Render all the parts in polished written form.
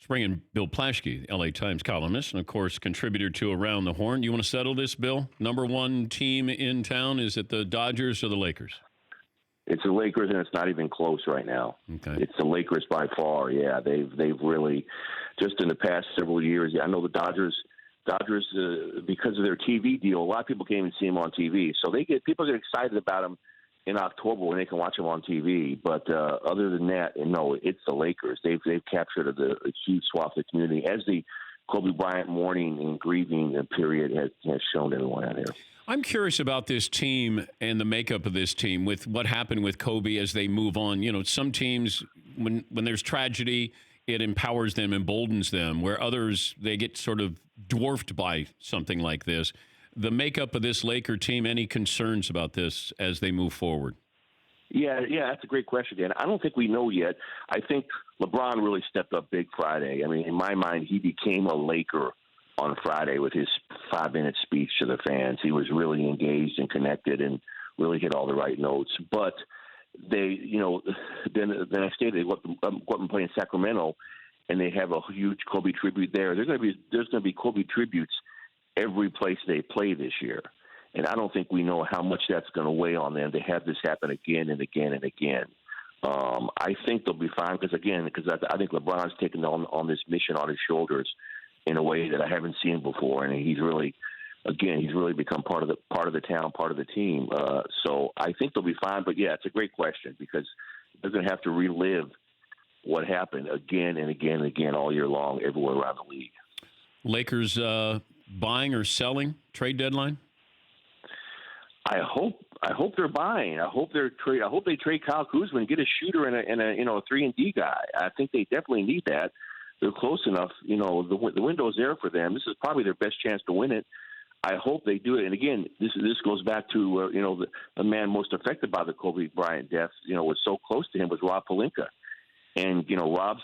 bring in Bill Plaschke, the LA Times columnist, and of course, contributor to Around the Horn. You want to settle this, Bill? Number one team in town, is it the Dodgers or the Lakers? It's the Lakers, and it's not even close right now. Okay. It's the Lakers by far. Yeah, they've really, just in the past several years. I know the Dodgers, because of their TV deal, a lot of people can't even see them on TV. So people get excited about them in October when they can watch them on TV. But other than that, no, it's the Lakers. They've captured a huge swath of the community, as the Kobe Bryant mourning and grieving period has shown everyone out there. I'm curious about this team and the makeup of this team with what happened with Kobe as they move on. You know, some teams, when there's tragedy, it empowers them, emboldens them, where others, they get sort of dwarfed by something like this. The makeup of this Laker team, any concerns about this as they move forward? Yeah, that's a great question, Dan. I don't think we know yet. I think LeBron really stepped up big Friday. I mean, in my mind, he became a Laker on Friday with his 5-minute speech to the fans. He was really engaged and connected and really hit all the right notes. But they, then I stayed. They go up and play in Sacramento, and they have a huge Kobe tribute there. There's going to be Kobe tributes every place they play this year, and I don't think we know how much that's going to weigh on them to have this happen again and again and again. I think they'll be fine because I think LeBron's taken on this mission on his shoulders in a way that I haven't seen before, and he's really become part of the town, part of the team. So I think they'll be fine. But yeah, it's a great question because they're going to have to relive what happened again and again and again all year long, everywhere around the league. Lakers buying or selling trade deadline? I hope they're buying. I hope they trade Kyle Kuzma and get a shooter and a 3-and-D guy. I think they definitely need that. They're close enough. The window's there for them. This is probably their best chance to win it. I hope they do it. And again, this goes back to the man most affected by the Kobe Bryant death. Was so close to him was Rob Pelinka, and Rob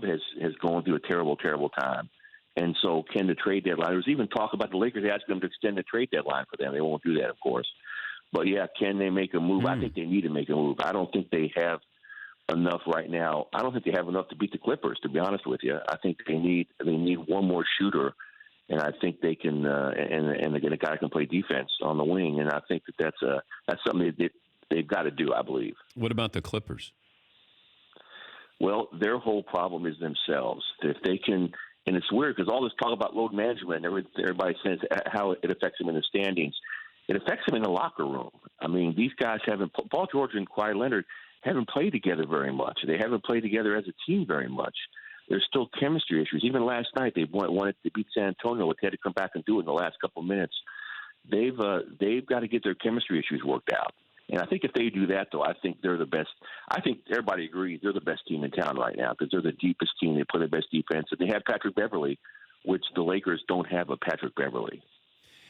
has gone through a terrible, terrible time. And so, can the trade deadline? There was even talk about the Lakers asking them to extend the trade deadline for them. They won't do that, of course. But yeah, can they make a move? I think they need to make a move. I don't think they have enough right now. I don't think they have enough to beat the Clippers, to be honest with you. I think they need one more shooter, and I think they can. And they get a guy who can play defense on the wing, and I think that's something they've got to do. I believe. What about the Clippers? Well, their whole problem is themselves. If they can. And it's weird because all this talk about load management, and everybody says how it affects them in the standings. It affects them in the locker room. I mean, these guys Paul George and Kawhi Leonard haven't played together very much. They haven't played together as a team very much. There's still chemistry issues. Even last night, they wanted to beat San Antonio, but they had to come back and do it in the last couple of minutes. They've got to get their chemistry issues worked out. And I think if they do that, though, I think they're the best. I think everybody agrees they're the best team in town right now because they're the deepest team. They play the best defense. And they have Patrick Beverley, which the Lakers don't have a Patrick Beverley.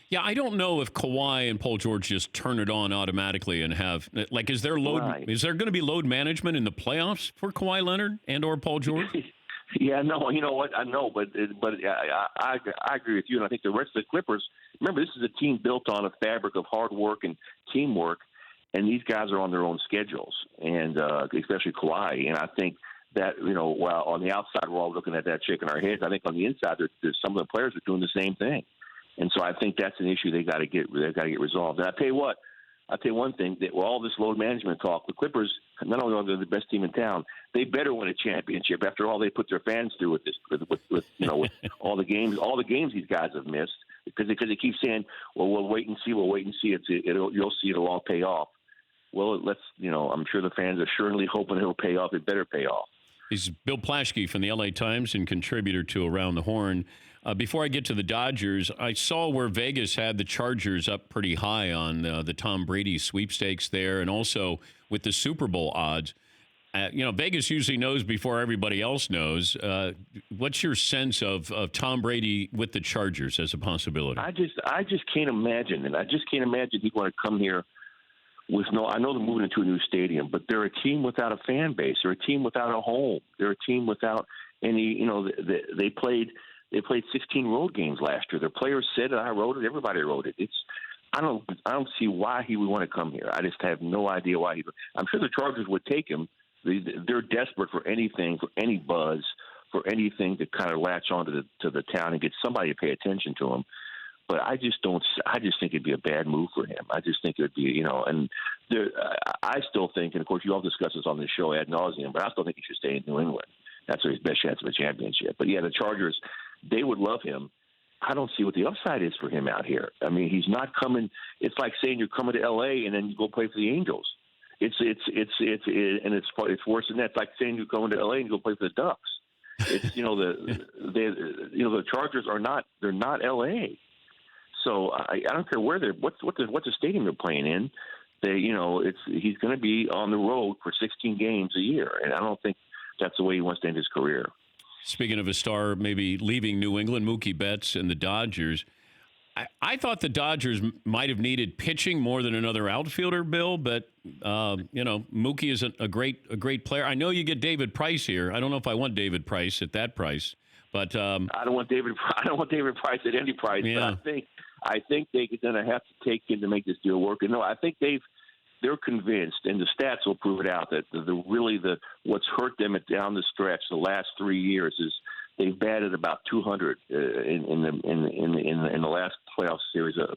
Yeah, I don't know if Kawhi and Paul George just turn it on automatically and have is there load? Right. Is there going to be load management in the playoffs for Kawhi Leonard and or Paul George? Yeah, no, you know what? I know, but I agree with you, and I think the rest of the Clippers. Remember, this is a team built on a fabric of hard work and teamwork. And these guys are on their own schedules, and especially Kawhi. And I think that, while on the outside we're all looking at that, shaking our heads, I think on the inside there's some of the players are doing the same thing. And so I think that's an issue they've got to get resolved. And I tell you one thing, that with all this load management talk, the Clippers, not only are they the best team in town, they better win a championship after all they put their fans through with this, with all the games these guys have missed. Because they keep saying, well, we'll wait and see. You'll see it'll all pay off. Well, I'm sure the fans are surely hoping it'll pay off. It better pay off. He's Bill Plaschke from the LA Times and contributor to Around the Horn. Before I get to the Dodgers, I saw where Vegas had the Chargers up pretty high on the Tom Brady sweepstakes there, and also with the Super Bowl odds. Vegas usually knows before everybody else knows. What's your sense of Tom Brady with the Chargers as a possibility? I just can't imagine, and I just can't imagine he's going to come here. I know they're moving into a new stadium, but they're a team without a fan base. They're a team without a home. They're a team without any. They played 16 road games last year. Their players said it. I wrote it. Everybody wrote it. I don't see why he would want to come here. I just have no idea why I'm sure the Chargers would take him. They're desperate for anything, for any buzz, for anything to kind of latch on to the town and get somebody to pay attention to him. But I just don't. I just think it'd be a bad move for him. I just think it would be, and I still think, and of course you all discuss this on the show ad nauseum, but I still think he should stay in New England. That's his best chance of a championship. But yeah, the Chargers, they would love him. I don't see what the upside is for him out here. I mean, he's not coming. It's like saying you're coming to L.A. and then you go play for the Angels. It's worse than that. It's like saying you're going to L.A. and you go play for the Ducks. It's the Chargers are not. They're not L.A. So I don't care where they're. What's the stadium they're playing in? He's going to be on the road for 16 games a year, and I don't think that's the way he wants to end his career. Speaking of a star maybe leaving New England, Mookie Betts and the Dodgers, I thought the Dodgers might have needed pitching more than another outfielder, Bill, but, Mookie is a great player. I know you get David Price here. I don't know if I want David Price at that price, but I don't want David Price at any price, yeah. But I think they're going to have to take him to make this deal work. And no, I think they're convinced, and the stats will prove it out, that what's hurt them down the stretch the last 3 years is they've batted about 200 in the last series of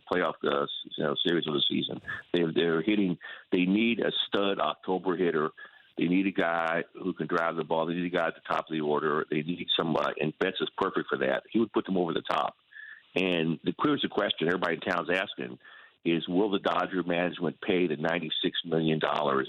the season. They're hitting. They need a stud October hitter. They need a guy who can drive the ball. They need a guy at the top of the order. They need somebody, and Betts is perfect for that. He would put them over the top. And the clearest question everybody in town's asking is, will the Dodger management pay the $96 million to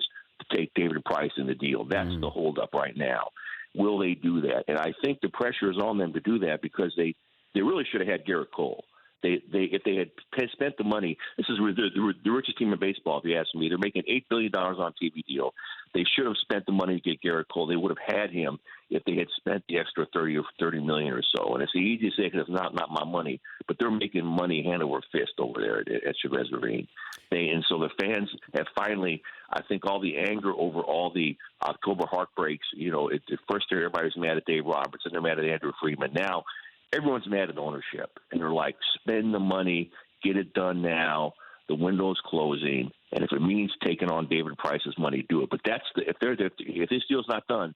take David Price in the deal? That's the holdup right now. Will they do that? And I think the pressure is on them to do that because they really should have had Garrett Cole. If they had spent the money, this is the richest team in baseball, if you ask me. They're making $8 billion on TV deal. They should have spent the money to get Garrett Cole. They would have had him if they had spent the extra $30 million or so. And it's easy to say because it's not my money, but they're making money hand over fist over there at Chavez Ravine. And so the fans have finally, I think, all the anger over all the October heartbreaks. At first everybody was mad at Dave Roberts, and they're mad at Andrew Friedman. Now everyone's mad at ownership, and they're like, spend the money, get it done now. The window's closing, and if it means taking on David Price's money, do it. But if this deal's not done,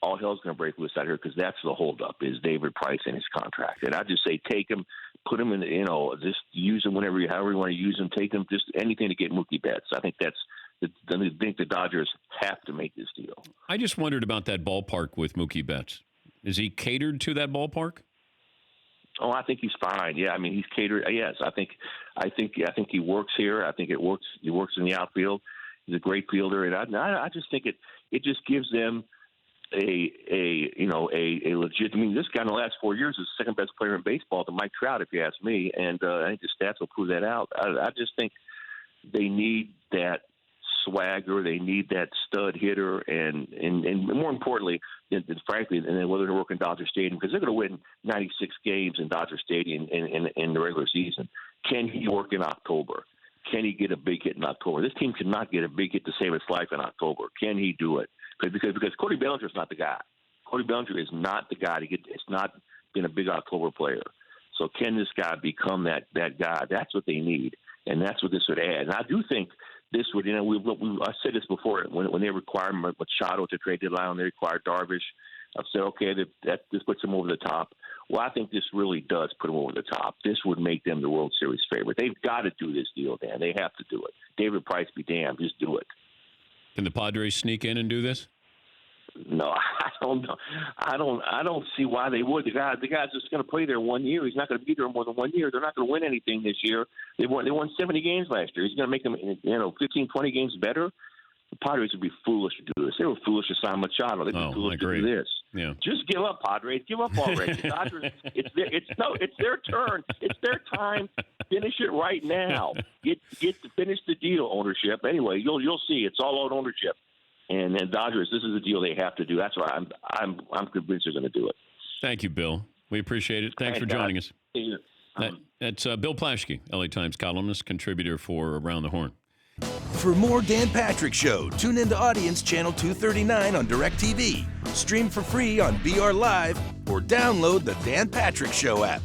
all hell's going to break loose out here because that's the holdup is David Price and his contract. And I just say take him, put him in, just use him however you want to use him. Take him, just anything to get Mookie Betts. I think I think the Dodgers have to make this deal. I just wondered about that ballpark with Mookie Betts. Is he catered to that ballpark? Oh, I think he's fine. Yeah, I mean he's catered. Yes, I think he works here. I think it works. He works in the outfield. He's a great fielder, and I just think it just gives them a legit. I mean, this guy in the last 4 years is the second best player in baseball to Mike Trout, if you ask me, and I think the stats will prove that out. I just think they need that swagger. They need that stud hitter, and more importantly, frankly, and then whether they work in Dodger Stadium, because they're going to win 96 games in Dodger Stadium in the regular season. Can he work in October? Can he get a big hit in October? This team cannot get a big hit to save its life in October. Can he do it? Because Cody Bellinger is not the guy. Cody Bellinger is not the guy to get. It's not been a big October player. So can this guy become that guy? That's what they need, and that's what this would add. And I do think this would, I said this before, when they required Machado to trade deadline, they required Darvish. I've said, okay, this puts them over the top. Well, I think this really does put them over the top. This would make them the World Series favorite. They've got to do this deal, Dan. They have to do it. David Price be damned. Just do it. Can the Padres sneak in and do this? No, I don't know. I don't see why they would. The guy's just going to play there 1 year. He's not going to be there more than 1 year. They're not going to win anything this year. They won 70 games last year. He's going to make them 15, 20 games better. The Padres would be foolish to do this. They were foolish to sign Machado. They'd be foolish to do this. Yeah. Just give up, Padres. Give up already. The Dodgers, it's their turn. It's their time. Finish it right now. Get to finish the deal, ownership. Anyway, you'll see. It's all on ownership. And then Dodgers, this is a deal they have to do. That's why I'm convinced they're going to do it. Thank you, Bill. We appreciate it. Thanks for joining us. That's Bill Plaschke, LA Times columnist, contributor for Around the Horn. For more Dan Patrick Show, tune into Audience Channel 239 on DirecTV. Stream for free on BR Live or download the Dan Patrick Show app.